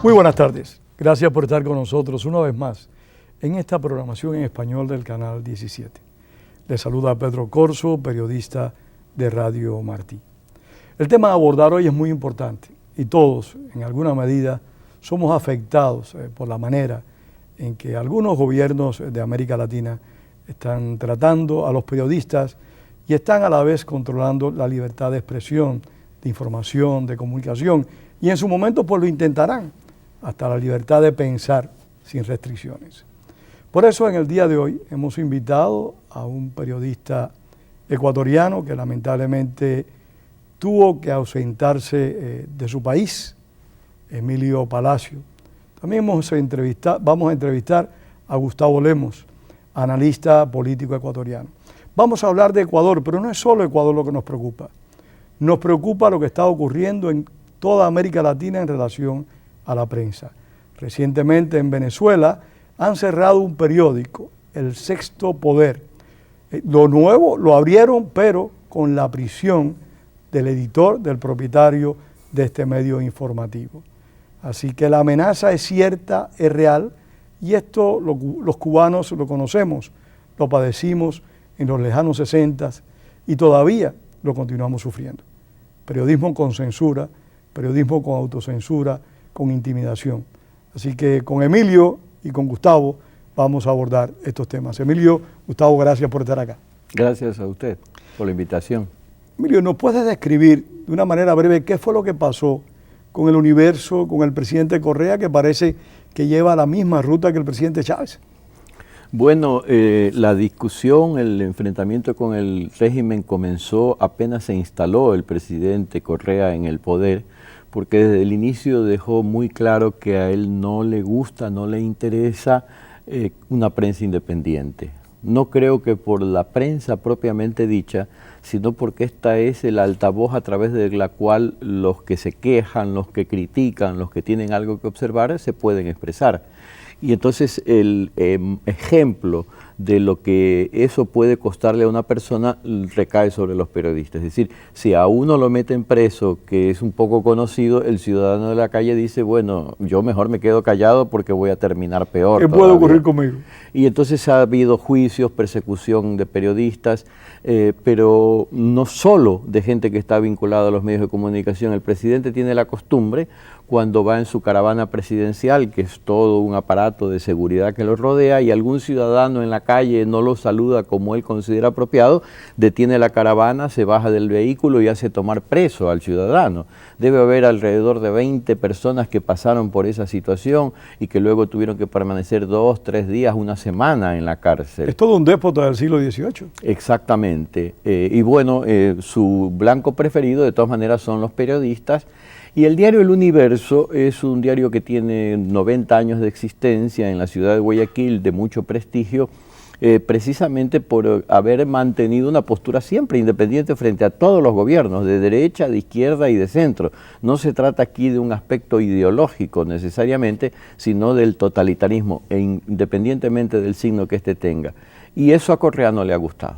Muy buenas tardes. Gracias por estar con nosotros una vez más en esta programación en español del Canal 17. Les saluda Pedro Corso, periodista de Radio Martí. El tema a abordar hoy es muy importante y todos, en alguna medida, somos afectados por la manera en que algunos gobiernos de América Latina están tratando a los periodistas y están a la vez controlando la libertad de expresión, de información, de comunicación, y en su momento pues lo intentarán, hasta la libertad de pensar sin restricciones. Por eso en el día de hoy hemos invitado a un periodista ecuatoriano que lamentablemente tuvo que ausentarse de su país, Emilio Palacio. También vamos a entrevistar a Gustavo Lemos, analista político ecuatoriano. Vamos a hablar de Ecuador, pero no es solo Ecuador lo que nos preocupa. Nos preocupa lo que está ocurriendo en toda América Latina en relación a la prensa. Recientemente en Venezuela han cerrado un periódico, El Sexto Poder. Lo nuevo lo abrieron, pero con la prisión del editor, del propietario de este medio informativo. Así que la amenaza es cierta, es real, y esto los cubanos lo conocemos, lo padecimos en los lejanos 60s y todavía lo continuamos sufriendo. Periodismo con censura, periodismo con autocensura, con intimidación. Así que con Emilio y con Gustavo vamos a abordar estos temas. Emilio, Gustavo, gracias por estar acá. Gracias a usted por la invitación. Emilio, ¿nos puedes describir de una manera breve qué fue lo que pasó con el Universo, con el presidente Correa, que parece que lleva la misma ruta que el presidente Chávez? Bueno, la discusión, el enfrentamiento con el régimen comenzó apenas se instaló el presidente Correa en el poder, porque desde el inicio dejó muy claro que a él no le gusta, no le interesa una prensa independiente. No creo que por la prensa propiamente dicha, sino porque esta es el altavoz a través de la cual los que se quejan, los que critican, los que tienen algo que observar, se pueden expresar. Y entonces el ejemplo de lo que eso puede costarle a una persona recae sobre los periodistas. Es decir, si a uno lo meten preso, que es un poco conocido, el ciudadano de la calle dice, bueno, yo mejor me quedo callado porque voy a terminar peor. ¿Qué puede ocurrir conmigo? Y entonces ha habido juicios, persecución de periodistas, pero no solo de gente que está vinculada a los medios de comunicación. El presidente tiene la costumbre, cuando va en su caravana presidencial, que es todo un aparato de seguridad que lo rodea, y algún ciudadano en la calle no lo saluda como él considera apropiado, detiene la caravana, se baja del vehículo y hace tomar preso al ciudadano. Debe haber alrededor de 20 personas que pasaron por esa situación y que luego tuvieron que permanecer 2, 3 días, una semana en la cárcel. Es todo un déspota del siglo XVIII. Exactamente. Y bueno, su blanco preferido de todas maneras son los periodistas. Y el diario El Universo es un diario que tiene 90 años de existencia en la ciudad de Guayaquil, de mucho prestigio, precisamente por haber mantenido una postura siempre independiente frente a todos los gobiernos, de derecha, de izquierda y de centro. No se trata aquí de un aspecto ideológico necesariamente, sino del totalitarismo, independientemente del signo que éste tenga. Y eso a Correa no le ha gustado.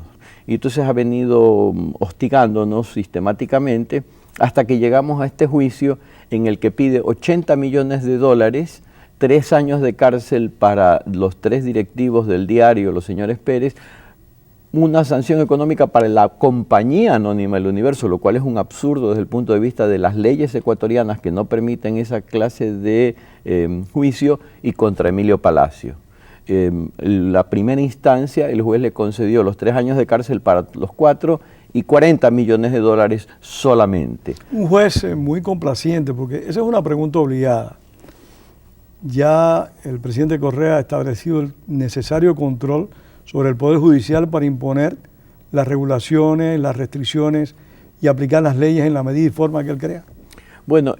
Y entonces ha venido hostigándonos sistemáticamente, hasta que llegamos a este juicio en el que pide $80 millones, 3 años de cárcel para los 3 directivos del diario, los señores Pérez, una sanción económica para la compañía anónima El Universo, lo cual es un absurdo desde el punto de vista de las leyes ecuatorianas que no permiten esa clase de juicio, y contra Emilio Palacio. La primera instancia, el juez le concedió los 3 años de cárcel para los 4 y $40 millones solamente. Un juez muy complaciente, porque esa es una pregunta obligada. Ya el presidente Correa ha establecido el necesario control sobre el Poder Judicial para imponer las regulaciones, las restricciones y aplicar las leyes en la medida y forma que él crea. Bueno,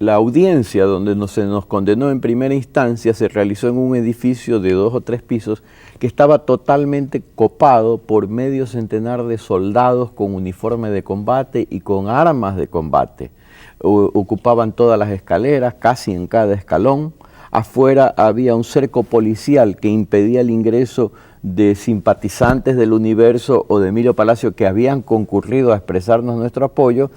la audiencia donde se nos condenó en primera instancia se realizó en un edificio de 2 o 3 pisos que estaba totalmente copado por medio centenar de soldados con uniforme de combate y con armas de combate. Ocupaban todas las escaleras, casi en cada escalón. Afuera había un cerco policial que impedía el ingreso de simpatizantes del Universo o de Emilio Palacio que habían concurrido a expresarnos nuestro apoyo.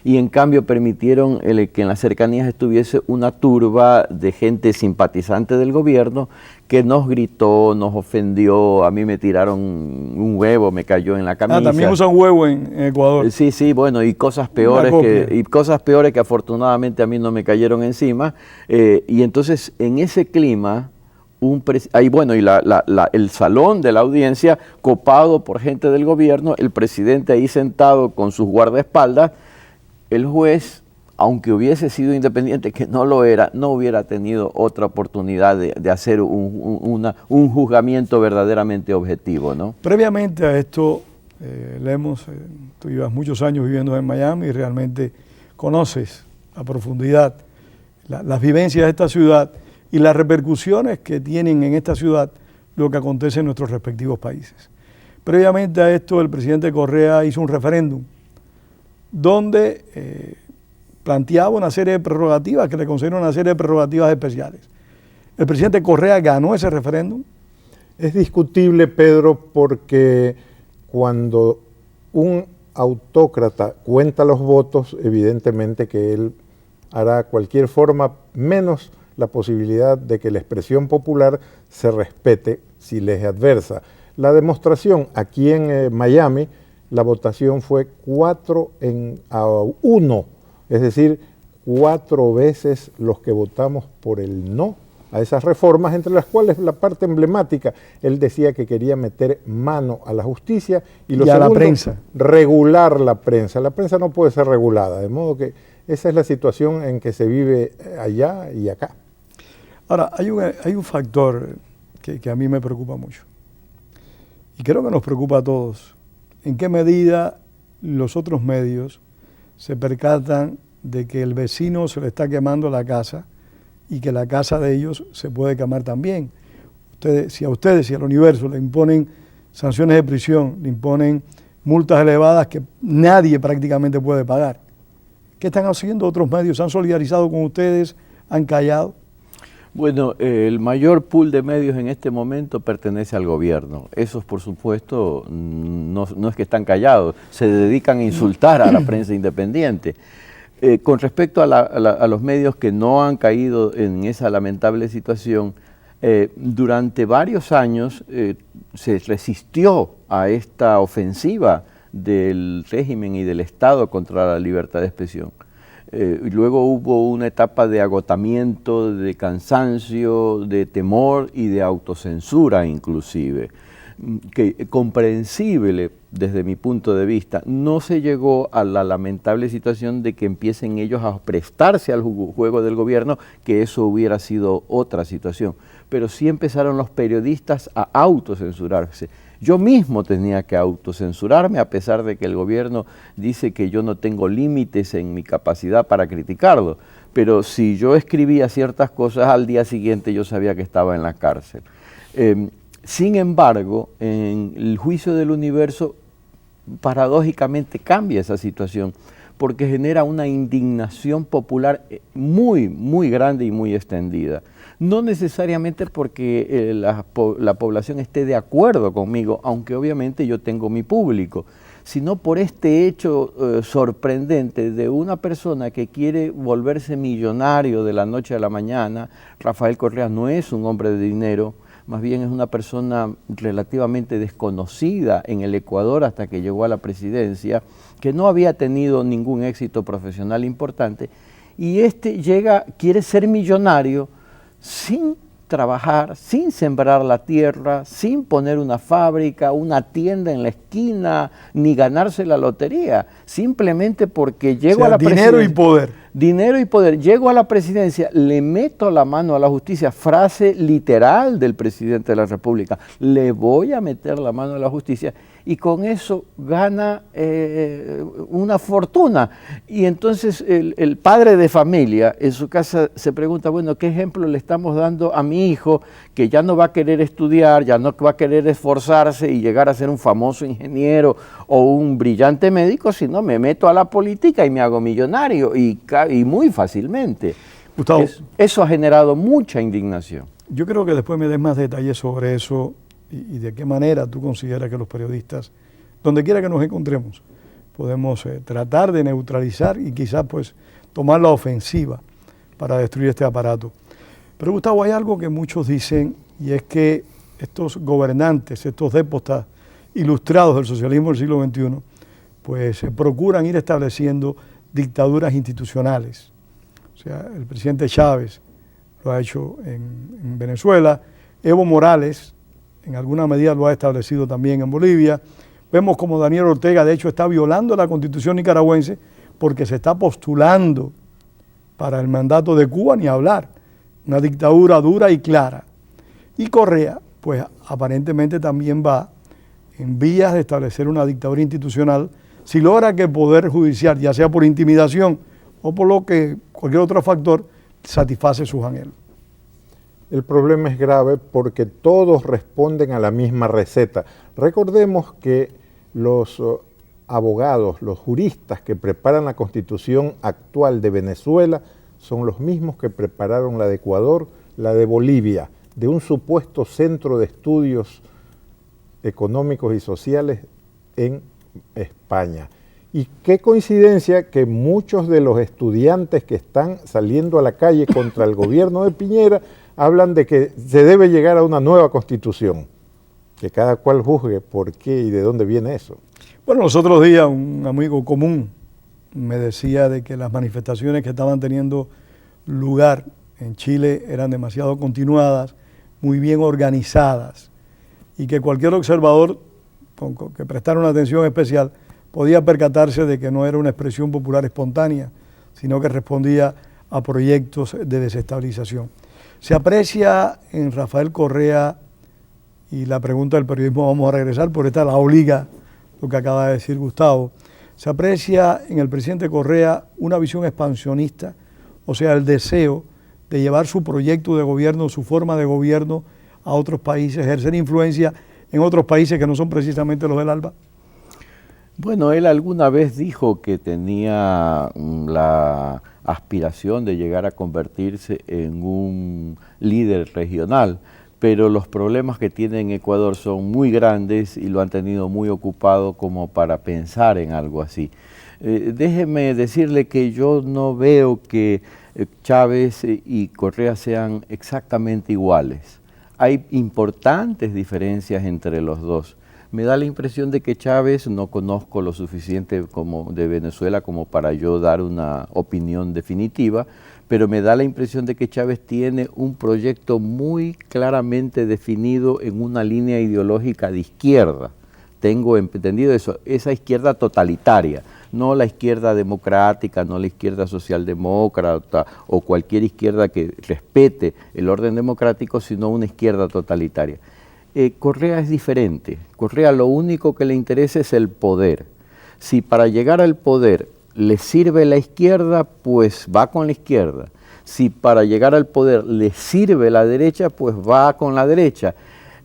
y en cambio permitieron que en las cercanías estuviese una turba de gente simpatizante del gobierno que nos gritó, nos ofendió, a mí me tiraron un huevo, me cayó en la camisa. También usan huevo en Ecuador. Sí, sí, bueno, y cosas peores que afortunadamente a mí no me cayeron encima, y entonces en ese clima, el salón de la audiencia copado por gente del gobierno, el presidente ahí sentado con sus guardaespaldas, el juez, aunque hubiese sido independiente, que no lo era, no hubiera tenido otra oportunidad de hacer un juzgamiento verdaderamente objetivo, ¿no? Previamente a esto, tú llevas muchos años viviendo en Miami y realmente conoces a profundidad las vivencias de esta ciudad y las repercusiones que tienen en esta ciudad lo que acontece en nuestros respectivos países. Previamente a esto, el presidente Correa hizo un referéndum donde planteaba una serie de prerrogativas que le concedieron una serie de prerrogativas especiales. ¿El presidente Correa ganó ese referéndum? Es discutible, Pedro, porque cuando un autócrata cuenta los votos, evidentemente que él hará cualquier forma menos la posibilidad de que la expresión popular se respete si le es adversa. La demostración aquí en Miami, la votación fue 4-1, es decir, 4 veces los que votamos por el no a esas reformas, entre las cuales la parte emblemática, él decía que quería meter mano a la justicia y lo segundo, a la prensa. Regular la prensa. La prensa no puede ser regulada, de modo que esa es la situación en que se vive allá y acá. Ahora, hay un factor que a mí me preocupa mucho y creo que nos preocupa a todos. ¿En qué medida los otros medios se percatan de que el vecino se le está quemando la casa y que la casa de ellos se puede quemar también? Si a ustedes y al universo le imponen sanciones de prisión, le imponen multas elevadas que nadie prácticamente puede pagar, ¿qué están haciendo otros medios? ¿Se han solidarizado con ustedes? ¿Han callado? Bueno, el mayor pool de medios en este momento pertenece al gobierno. Esos, por supuesto, no es que están callados, se dedican a insultar a la prensa independiente. Con respecto a los medios que no han caído en esa lamentable situación, durante varios años se resistió a esta ofensiva del régimen y del Estado contra la libertad de expresión. Luego hubo una etapa de agotamiento, de cansancio, de temor y de autocensura inclusive, que comprensible desde mi punto de vista. No se llegó a la lamentable situación de que empiecen ellos a prestarse al juego del gobierno, que eso hubiera sido otra situación. Pero sí empezaron los periodistas a autocensurarse. Yo mismo tenía que autocensurarme, a pesar de que el gobierno dice que yo no tengo límites en mi capacidad para criticarlo. Pero si yo escribía ciertas cosas, al día siguiente yo sabía que estaba en la cárcel. Sin embargo, en el juicio del universo, paradójicamente cambia esa situación, porque genera una indignación popular muy, muy grande y muy extendida. No necesariamente porque la población esté de acuerdo conmigo, aunque obviamente yo tengo mi público, sino por este hecho sorprendente de una persona que quiere volverse millonario de la noche a la mañana. Rafael Correa no es un hombre de dinero, más bien es una persona relativamente desconocida en el Ecuador hasta que llegó a la presidencia, que no había tenido ningún éxito profesional importante, y quiere ser millonario sin trabajar, sin sembrar la tierra, sin poner una fábrica, una tienda en la esquina, ni ganarse la lotería, simplemente porque llego a la presidencia. Dinero y poder. Dinero y poder. Llego a la presidencia, le meto la mano a la justicia, frase literal del presidente de la República, le voy a meter la mano a la justicia, y con eso gana una fortuna. Y entonces el padre de familia en su casa se pregunta, bueno, ¿qué ejemplo le estamos dando a mi hijo que ya no va a querer estudiar, ya no va a querer esforzarse y llegar a ser un famoso ingeniero o un brillante médico, sino me meto a la política y me hago millonario y muy fácilmente? Gustavo, eso ha generado mucha indignación. Yo creo que después me des más detalles sobre eso y de qué manera tú consideras que los periodistas, donde quiera que nos encontremos, podemos tratar de neutralizar y quizás pues tomar la ofensiva para destruir este aparato. Pero Gustavo, hay algo que muchos dicen, y es que estos gobernantes, estos déspotas ilustrados del socialismo del siglo XXI, pues procuran ir estableciendo dictaduras institucionales. O sea, el presidente Chávez lo ha hecho en Venezuela, Evo Morales en alguna medida lo ha establecido también en Bolivia. Vemos como Daniel Ortega de hecho está violando la Constitución nicaragüense porque se está postulando para el mandato de Cuba, ni hablar, una dictadura dura y clara. Y Correa, pues aparentemente también va en vías de establecer una dictadura institucional si logra que el Poder Judicial, ya sea por intimidación o por lo que cualquier otro factor, satisface sus anhelos. El problema es grave porque todos responden a la misma receta. Recordemos que los abogados, los juristas que preparan la Constitución actual de Venezuela son los mismos que prepararon la de Ecuador, la de Bolivia, de un supuesto centro de estudios económicos y sociales en España. Y qué coincidencia que muchos de los estudiantes que están saliendo a la calle contra el gobierno de Piñera hablan de que se debe llegar a una nueva constitución, que cada cual juzgue por qué y de dónde viene eso. Bueno, los otros días un amigo común me decía de que las manifestaciones que estaban teniendo lugar en Chile eran demasiado continuadas, muy bien organizadas, y que cualquier observador que prestara una atención especial podía percatarse de que no era una expresión popular espontánea, sino que respondía a proyectos de desestabilización. Se aprecia en Rafael Correa, y la pregunta del periodismo vamos a regresar, por esta la obliga lo que acaba de decir Gustavo, se aprecia en el presidente Correa una visión expansionista, o sea, el deseo de llevar su proyecto de gobierno, su forma de gobierno a otros países, ejercer influencia en otros países que no son precisamente los del ALBA. Bueno, él alguna vez dijo que tenía la aspiración de llegar a convertirse en un líder regional, pero los problemas que tiene en Ecuador son muy grandes y lo han tenido muy ocupado como para pensar en algo así. Déjeme decirle que yo no veo que Chávez y Correa sean exactamente iguales. Hay importantes diferencias entre los dos. Me da la impresión de que Chávez, no conozco lo suficiente como de Venezuela como para yo dar una opinión definitiva, pero me da la impresión de que Chávez tiene un proyecto muy claramente definido en una línea ideológica de izquierda. Tengo entendido eso, esa izquierda totalitaria, no la izquierda democrática, no la izquierda socialdemócrata o cualquier izquierda que respete el orden democrático, sino una izquierda totalitaria. Correa es diferente. Correa lo único que le interesa es el poder. Si para llegar al poder le sirve la izquierda, pues va con la izquierda. Si para llegar al poder le sirve la derecha, pues va con la derecha.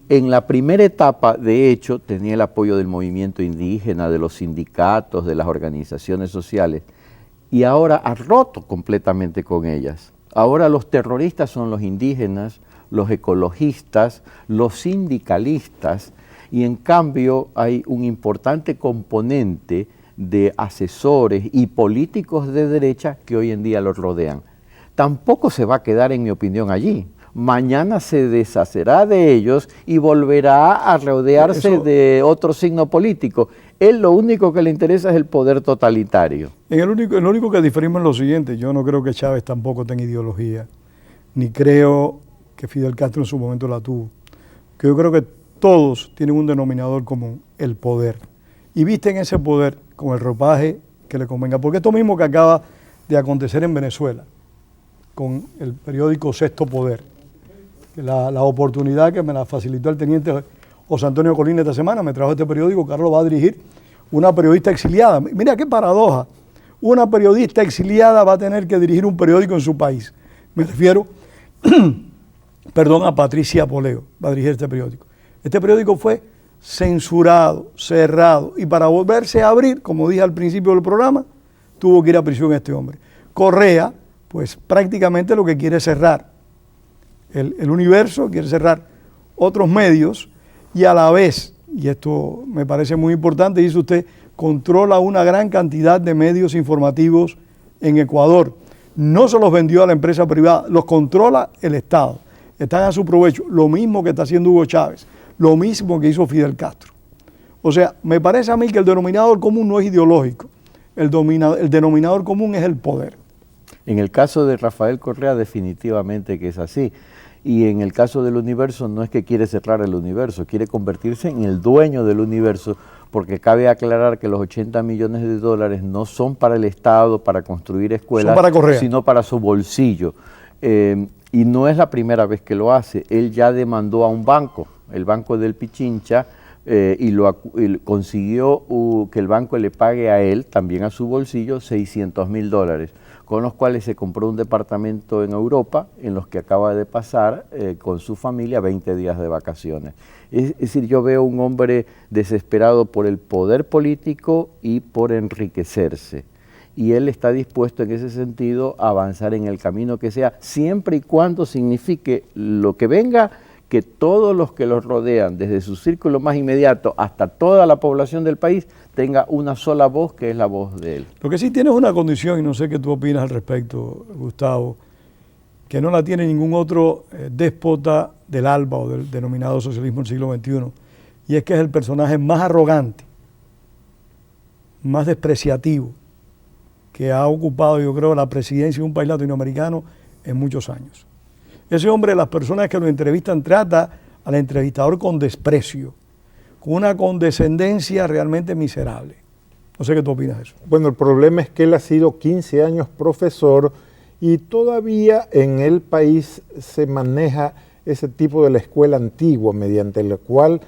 En la primera etapa, de hecho, tenía el apoyo del movimiento indígena, de los sindicatos, de las organizaciones sociales, y ahora ha roto completamente con ellas. Ahora los terroristas son los indígenas, los ecologistas, los sindicalistas, y en cambio hay un importante componente de asesores y políticos de derecha que hoy en día los rodean. Tampoco se va a quedar, en mi opinión, allí. Mañana se deshacerá de ellos y volverá a rodearse de otro signo político. Él lo único que le interesa es el poder totalitario. Lo único que diferimos es lo siguiente: yo no creo que Chávez tampoco tenga ideología, ni creo que Fidel Castro en su momento la tuvo. Que yo creo que todos tienen un denominador común: el poder. Y visten ese poder con el ropaje que le convenga. Porque esto mismo que acaba de acontecer en Venezuela, con el periódico Sexto Poder, la oportunidad que me la facilitó el teniente José Antonio Colina esta semana, me trajo este periódico, Carlos va a dirigir una periodista exiliada. Mira qué paradoja, una periodista exiliada va a tener que dirigir un periódico en su país. Me refiero, a Patricia Poleo, va a dirigir este periódico. Este periódico fue censurado, cerrado, y para volverse a abrir, como dije al principio del programa, tuvo que ir a prisión este hombre. Correa, pues prácticamente lo que quiere es cerrar el Universo, quiere cerrar otros medios, y a la vez, y esto me parece muy importante, dice usted, controla una gran cantidad de medios informativos en Ecuador. No se los vendió a la empresa privada, los controla el Estado. Están a su provecho, lo mismo que está haciendo Hugo Chávez, lo mismo que hizo Fidel Castro. O sea, me parece a mí que el denominador común no es ideológico, el denominador común es el poder. En el caso de Rafael Correa definitivamente que es así. Y en el caso del Universo no es que quiere cerrar el Universo, quiere convertirse en el dueño del Universo, porque cabe aclarar que los 80 millones de dólares no son para el Estado, para construir escuelas, son para Correa, sino para su bolsillo. Y no es la primera vez que lo hace. Él ya demandó a un banco, el Banco del Pichincha, y consiguió que el banco le pague a él, también a su bolsillo, $600.000, con los cuales se compró un departamento en Europa, en los que acaba de pasar con su familia 20 días de vacaciones. Es decir, yo veo un hombre desesperado por el poder político y por enriquecerse. Y él está dispuesto en ese sentido a avanzar en el camino que sea, siempre y cuando signifique lo que venga, que todos los que los rodean, desde su círculo más inmediato hasta toda la población del país, tenga una sola voz, que es la voz de él. Lo que sí tiene es una condición, y no sé qué tú opinas al respecto, Gustavo, que no la tiene ningún otro déspota del ALBA o del denominado socialismo del siglo XXI, y es que es el personaje más arrogante, más despreciativo, que ha ocupado, yo creo, la presidencia de un país latinoamericano en muchos años. Ese hombre, las personas que lo entrevistan, trata al entrevistador con desprecio, con una condescendencia realmente miserable. No sé qué tú opinas de eso. Bueno, el problema es que él ha sido 15 años profesor y todavía en el país se maneja ese tipo de la escuela antigua, mediante la cual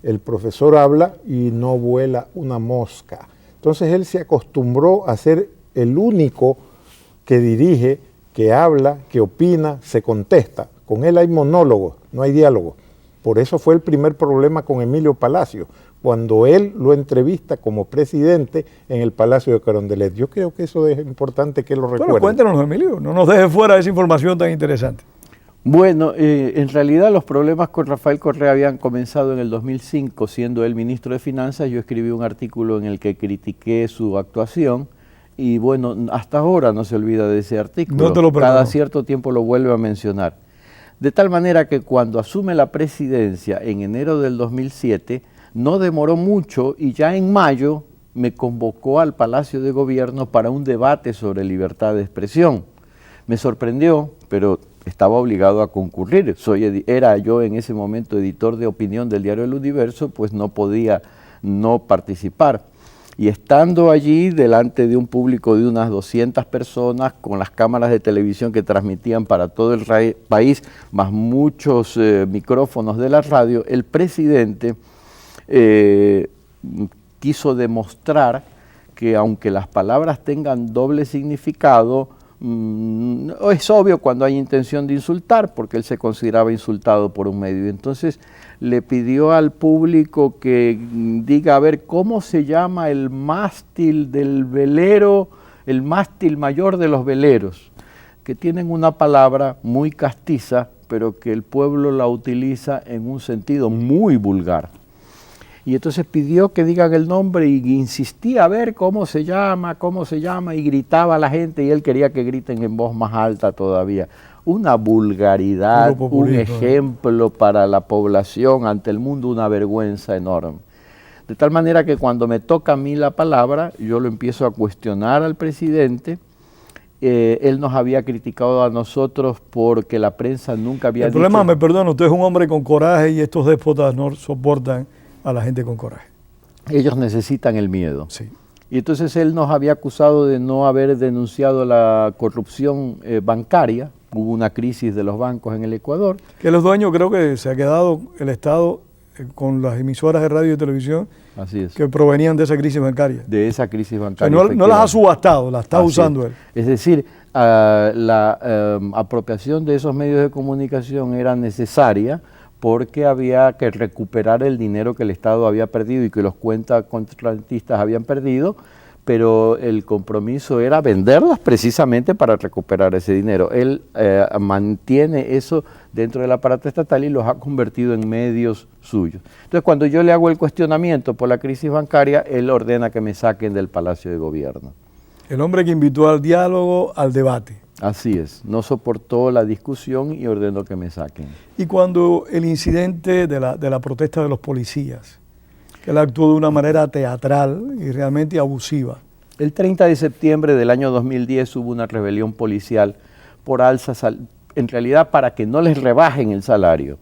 el profesor habla y no vuela una mosca. Entonces él se acostumbró a ser el único que dirige, que habla, que opina, se contesta. Con él hay monólogos, no hay diálogo. Por eso fue el primer problema con Emilio Palacio, cuando él lo entrevista como presidente en el Palacio de Carondelet. Yo creo que eso es importante que lo recuerden. Bueno, cuéntanos, Emilio, no nos dejes fuera de esa información tan interesante. Bueno, en realidad los problemas con Rafael Correa habían comenzado en el 2005, siendo él ministro de Finanzas. Yo escribí un artículo en el que critiqué su actuación. Y bueno, hasta ahora no se olvida de ese artículo, no te lo perdono. Cada cierto tiempo lo vuelve a mencionar. De tal manera que cuando asume la presidencia en enero del 2007, no demoró mucho y ya en mayo me convocó al Palacio de Gobierno para un debate sobre libertad de expresión. Me sorprendió, pero estaba obligado a concurrir. Era yo en ese momento editor de opinión del diario El Universo, pues no podía no participar. Y estando allí delante de un público de unas 200 personas, con las cámaras de televisión que transmitían para todo el país, más muchos micrófonos de la radio, el presidente quiso demostrar que aunque las palabras tengan doble significado, es obvio cuando hay intención de insultar, porque él se consideraba insultado por un medio. Entonces le pidió al público que diga, a ver, ¿cómo se llama el mástil del velero, el mástil mayor de los veleros? Que tienen una palabra muy castiza, pero que el pueblo la utiliza en un sentido muy vulgar. Y entonces pidió que digan el nombre y insistía a ver cómo se llama, y gritaba a la gente y él quería que griten en voz más alta todavía. Una vulgaridad, un ejemplo para la población, ante el mundo una vergüenza enorme. De tal manera que cuando me toca a mí la palabra, yo lo empiezo a cuestionar al presidente. Él nos había criticado a nosotros porque la prensa nunca había dicho... El problema, me perdono, usted es un hombre con coraje y estos déspotas no soportan a la gente con coraje. Ellos necesitan el miedo. Sí. Y entonces él nos había acusado de no haber denunciado la corrupción bancaria. Hubo una crisis de los bancos en el Ecuador. Que los dueños, creo que se ha quedado el Estado con las emisoras de radio y televisión. Así es. Que provenían de esa crisis bancaria. De esa crisis bancaria. O sea, no las ha subastado, las está usando él. Es decir, la apropiación de esos medios de comunicación era necesaria porque había que recuperar el dinero que el Estado había perdido y que los cuentacontratistas habían perdido, pero el compromiso era venderlas precisamente para recuperar ese dinero. Él mantiene eso dentro del aparato estatal y los ha convertido en medios suyos. Entonces, cuando yo le hago el cuestionamiento por la crisis bancaria, él ordena que me saquen del Palacio de Gobierno. El hombre que invitó al diálogo, al debate. Así es, no soportó la discusión y ordenó que me saquen. Y cuando el incidente de la protesta de los policías, que él actuó de una manera teatral y realmente abusiva. El 30 de septiembre del año 2010 hubo una rebelión policial por alzas, en realidad para que no les rebajen el salario.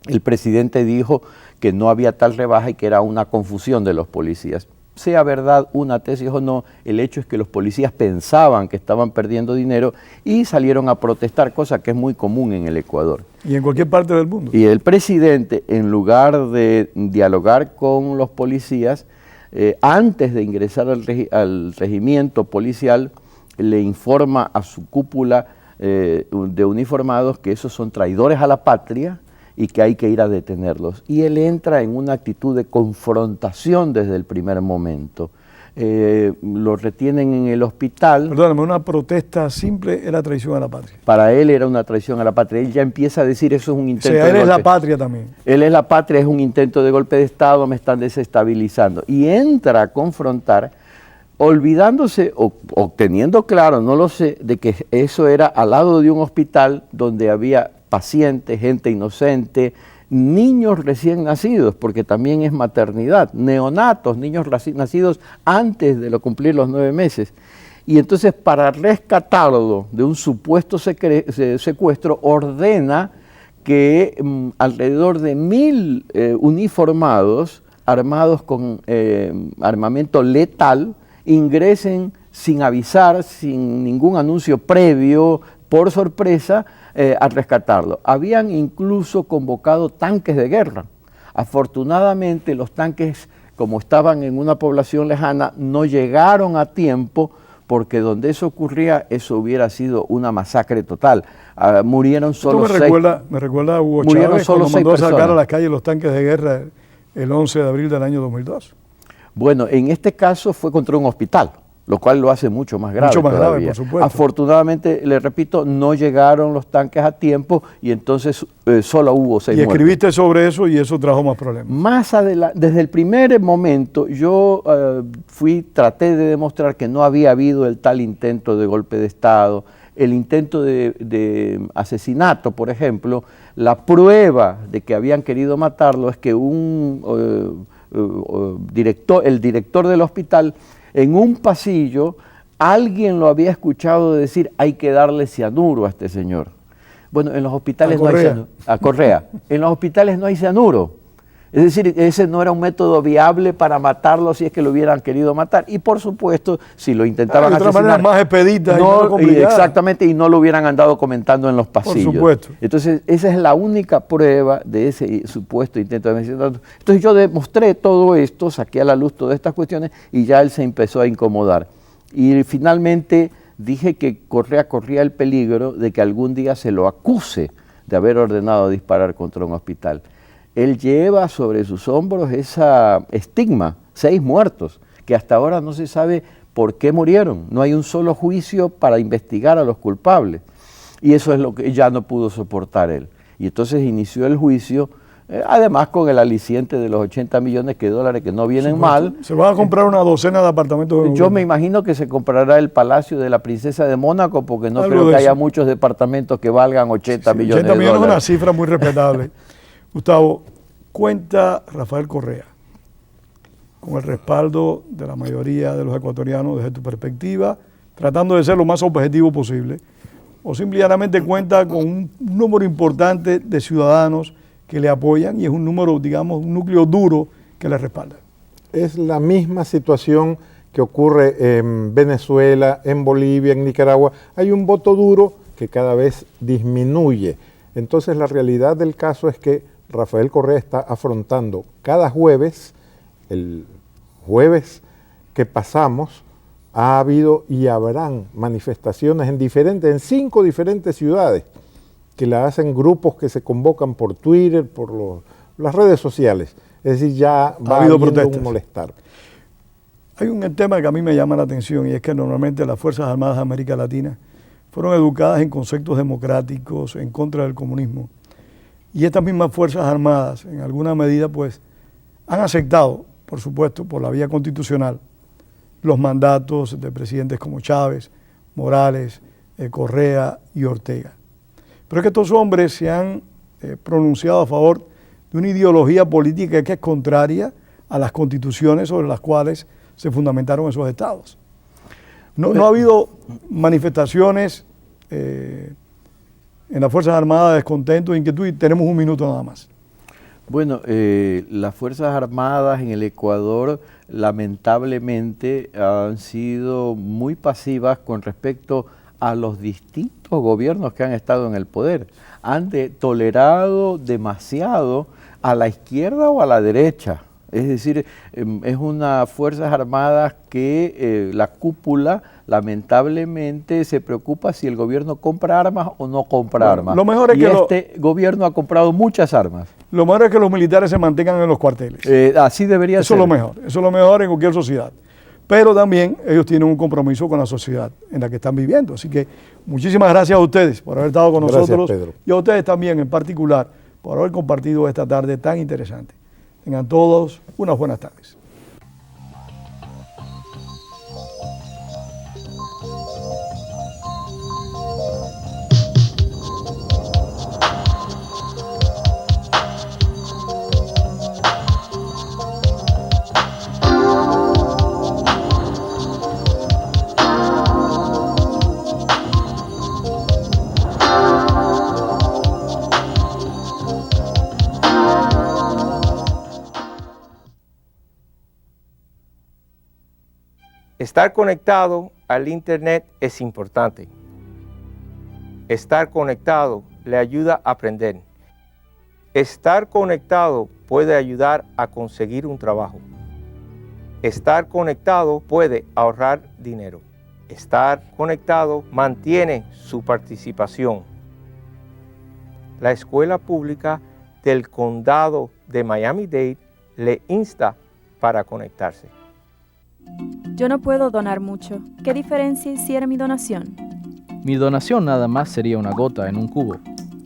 El presidente dijo que no había tal rebaja y que era una confusión de los policías. Sea verdad una tesis o no, el hecho es que los policías pensaban que estaban perdiendo dinero y salieron a protestar, cosa que es muy común en el Ecuador. Y en cualquier parte del mundo. Y el presidente, en lugar de dialogar con los policías, antes de ingresar al regimiento policial, le informa a su cúpula de uniformados que esos son traidores a la patria y que hay que ir a detenerlos. Y él entra en una actitud de confrontación desde el primer momento. Lo retienen en el hospital. Perdóname, una protesta simple era traición a la patria. Para él era una traición a la patria. Él ya empieza a decir, eso es un intento de golpe. O sea, él es la patria también. Él es la patria, es un intento de golpe de Estado, me están desestabilizando. Y entra a confrontar, olvidándose o teniendo claro, no lo sé, de que eso era al lado de un hospital donde había pacientes, gente inocente, niños recién nacidos, porque también es maternidad, neonatos, niños nacidos antes de cumplir los 9 meses. Y entonces, para rescatarlo de un supuesto secuestro, ordena que alrededor de 1000 uniformados, armados con armamento letal, ingresen sin avisar, sin ningún anuncio previo, por sorpresa, a rescatarlo. Habían incluso convocado tanques de guerra. Afortunadamente los tanques, como estaban en una población lejana, no llegaron a tiempo, porque donde eso ocurría, eso hubiera sido una masacre total. Murieron solo Esto me recuerda a Hugo Chávez cuando mandó a sacar a las calles los tanques de guerra el 11 de abril del año 2002. Bueno, en este caso fue contra un hospital, lo cual lo hace mucho más grave. Mucho más todavía. grave, por supuesto. Afortunadamente, le repito, no llegaron los tanques a tiempo y entonces solo hubo 6 muertos. Y escribiste sobre eso y eso trajo más problemas. Más adelante, desde el primer momento, yo traté de demostrar que no había habido el tal intento de golpe de Estado, el intento de asesinato, por ejemplo. La prueba de que habían querido matarlo es que el director del hospital, en un pasillo, alguien lo había escuchado decir, hay que darle cianuro a este señor. Bueno, en los hospitales no hay cianuro. A Correa. En los hospitales no hay cianuro. Es decir, ese no era un método viable para matarlo si es que lo hubieran querido matar. Y por supuesto, si lo intentaban asesinar... De otra manera más expedita exactamente, y no lo hubieran andado comentando en los pasillos. Por supuesto. Entonces, esa es la única prueba de ese supuesto intento de asesinato. Entonces yo demostré todo esto, saqué a la luz todas estas cuestiones y ya él se empezó a incomodar. Y finalmente dije que Correa corría el peligro de que algún día se lo acuse de haber ordenado disparar contra un hospital. Él lleva sobre sus hombros esa estigma, 6 muertos, que hasta ahora no se sabe por qué murieron. No hay un solo juicio para investigar a los culpables. Y eso es lo que ya no pudo soportar él. Y entonces inició el juicio, además con el aliciente de los 80 millones de dólares que no vienen mal. Se van a comprar una docena de apartamentos. Yo me imagino que se comprará el Palacio de la Princesa de Mónaco, porque no creo que haya muchos departamentos que valgan 80 millones de dólares. 80 millones es una cifra muy respetable. Gustavo, cuenta Rafael Correa con el respaldo de la mayoría de los ecuatorianos desde tu perspectiva, tratando de ser lo más objetivo posible, o simplemente cuenta con un número importante de ciudadanos que le apoyan y es un número, digamos, un núcleo duro que le respalda. Es la misma situación que ocurre en Venezuela, en Bolivia, en Nicaragua. Hay un voto duro que cada vez disminuye. Entonces la realidad del caso es que Rafael Correa está afrontando cada jueves, el jueves que pasamos, ha habido y habrán manifestaciones en 5 diferentes ciudades que la hacen grupos que se convocan por Twitter, por las redes sociales. Es decir, ya va habiendo un molestar. Hay un tema que a mí me llama la atención y es que normalmente las Fuerzas Armadas de América Latina fueron educadas en conceptos democráticos, en contra del comunismo. Y estas mismas Fuerzas Armadas, en alguna medida, pues, han aceptado, por supuesto, por la vía constitucional, los mandatos de presidentes como Chávez, Morales, Correa y Ortega. Pero es que estos hombres se han pronunciado a favor de una ideología política que es contraria a las constituciones sobre las cuales se fundamentaron esos estados. No ha habido manifestaciones en las Fuerzas Armadas de descontento e inquietud, y tenemos un minuto nada más. Bueno, las Fuerzas Armadas en el Ecuador lamentablemente han sido muy pasivas con respecto a los distintos gobiernos que han estado en el poder. Han tolerado demasiado a la izquierda o a la derecha. Es decir, es una Fuerzas Armadas que la cúpula lamentablemente se preocupa si el gobierno compra armas o no compra armas. Lo mejor es y que este gobierno ha comprado muchas armas. Lo mejor es que los militares se mantengan en los cuarteles. Así debería ser. Eso es lo mejor. Eso es lo mejor en cualquier sociedad. Pero también ellos tienen un compromiso con la sociedad en la que están viviendo. Así que muchísimas gracias a ustedes por haber estado con nosotros. Pedro. Y a ustedes también en particular por haber compartido esta tarde tan interesante. Tengan todos unas buenas tardes. Estar conectado al Internet es importante. Estar conectado le ayuda a aprender. Estar conectado puede ayudar a conseguir un trabajo. Estar conectado puede ahorrar dinero. Estar conectado mantiene su participación. La Escuela Pública del Condado de Miami-Dade le insta para conectarse. Yo no puedo donar mucho. ¿Qué diferencia hiciera mi donación? Mi donación nada más sería una gota en un cubo.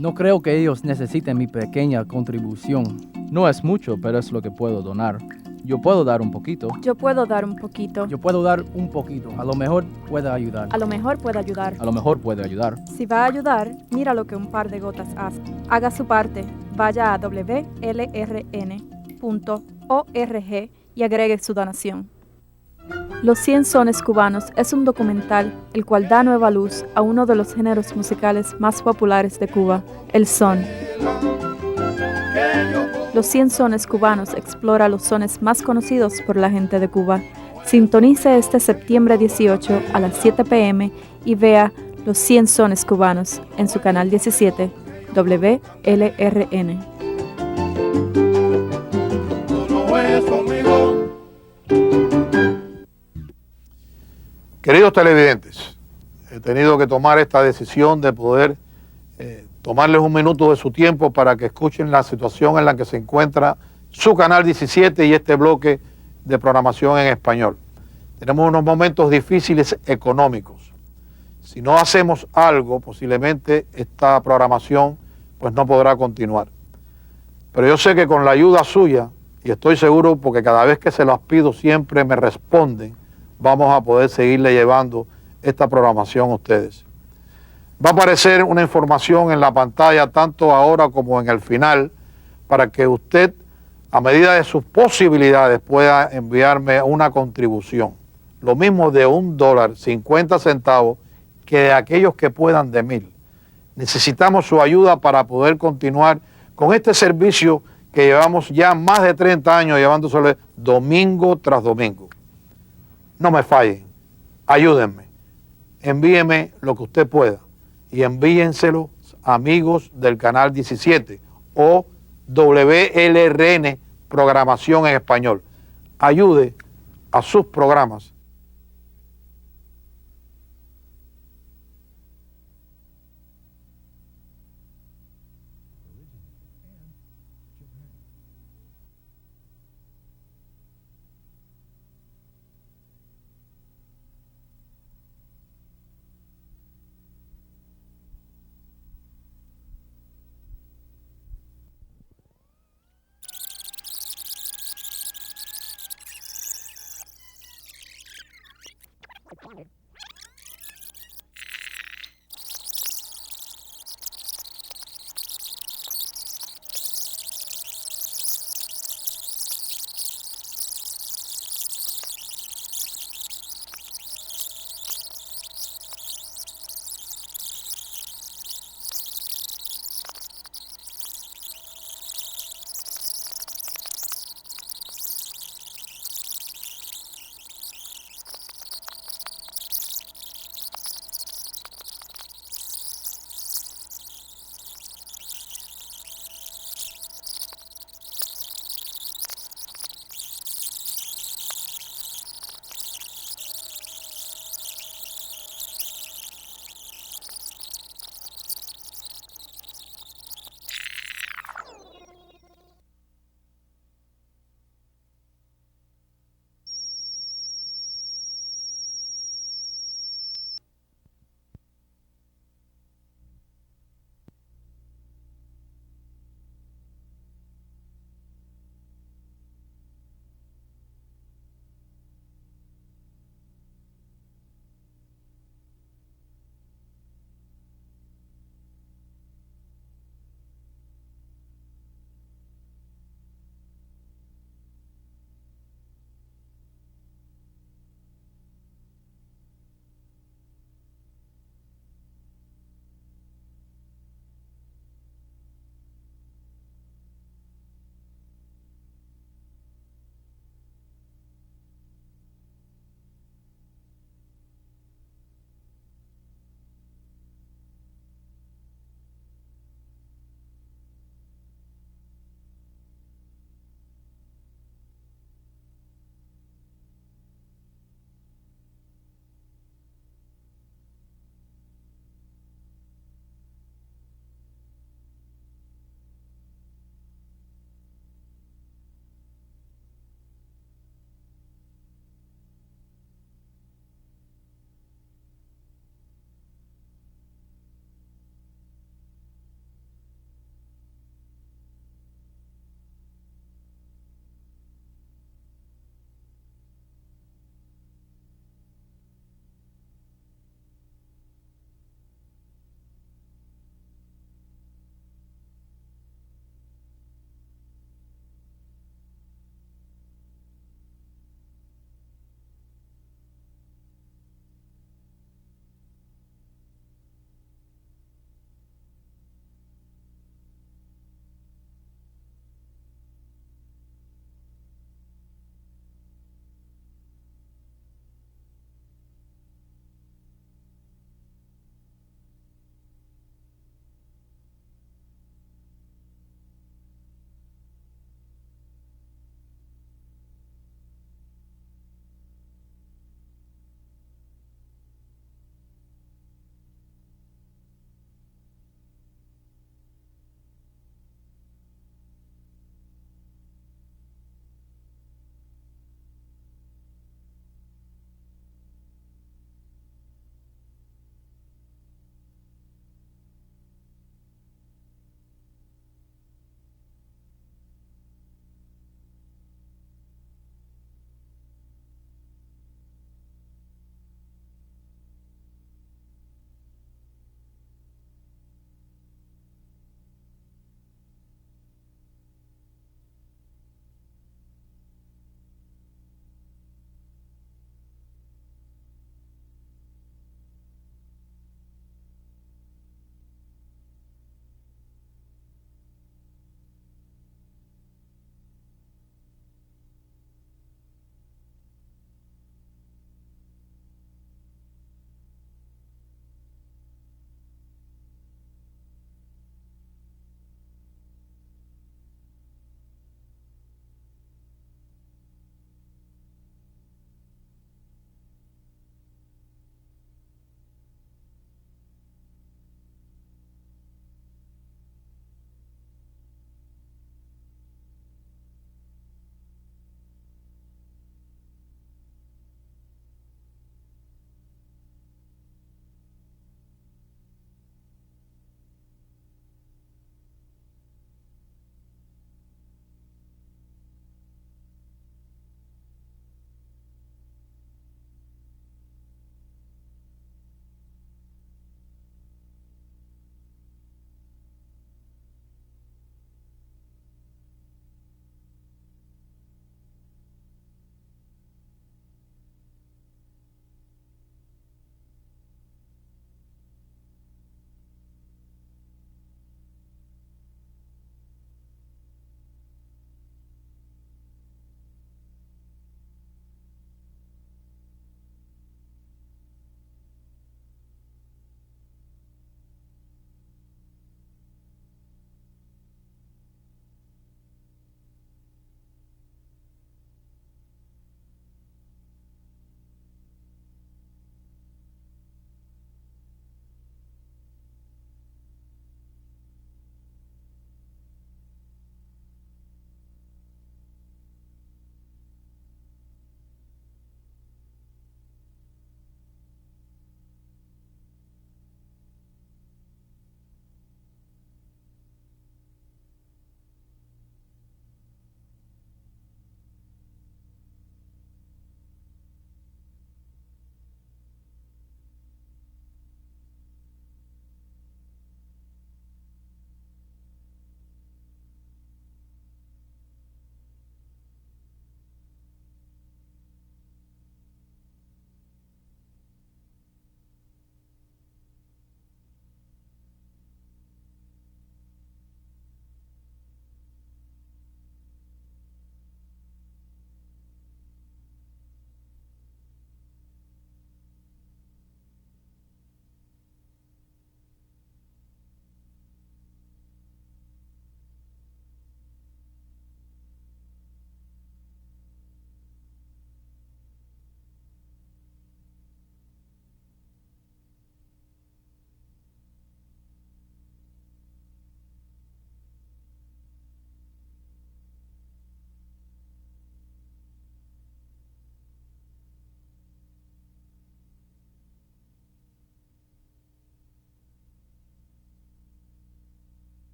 No creo que ellos necesiten mi pequeña contribución. No es mucho, pero es lo que puedo donar. Yo puedo dar un poquito. Yo puedo dar un poquito. Yo puedo dar un poquito. A lo mejor pueda ayudar. A lo mejor puede ayudar. A lo mejor puede ayudar. Si va a ayudar, mira lo que un par de gotas hace. Haga su parte. Vaya a wlrn.org y agregue su donación. Los 100 sones cubanos es un documental el cual da nueva luz a uno de los géneros musicales más populares de Cuba, el son. Los 100 sones cubanos explora los sones más conocidos por la gente de Cuba. Sintonice este septiembre 18 a las 7 p.m. y vea Los 100 sones cubanos en su canal 17, WLRN. Queridos televidentes, he tenido que tomar esta decisión de poder tomarles un minuto de su tiempo para que escuchen la situación en la que se encuentra su canal 17 y este bloque de programación en español. Tenemos unos momentos difíciles económicos. Si no hacemos algo, posiblemente esta programación pues no podrá continuar. Pero yo sé que con la ayuda suya, y estoy seguro porque cada vez que se las pido siempre me responden, vamos a poder seguirle llevando esta programación a ustedes. Va a aparecer una información en la pantalla, tanto ahora como en el final, para que usted, a medida de sus posibilidades, pueda enviarme una contribución. Lo mismo de $1.50 que de aquellos que puedan de 1,000. Necesitamos su ayuda para poder continuar con este servicio que llevamos ya más de 30 años llevándosele domingo tras domingo. No me fallen, ayúdenme, envíeme lo que usted pueda y envíenselo a amigos del canal 17 o WLRN Programación en Español. Ayude a sus programas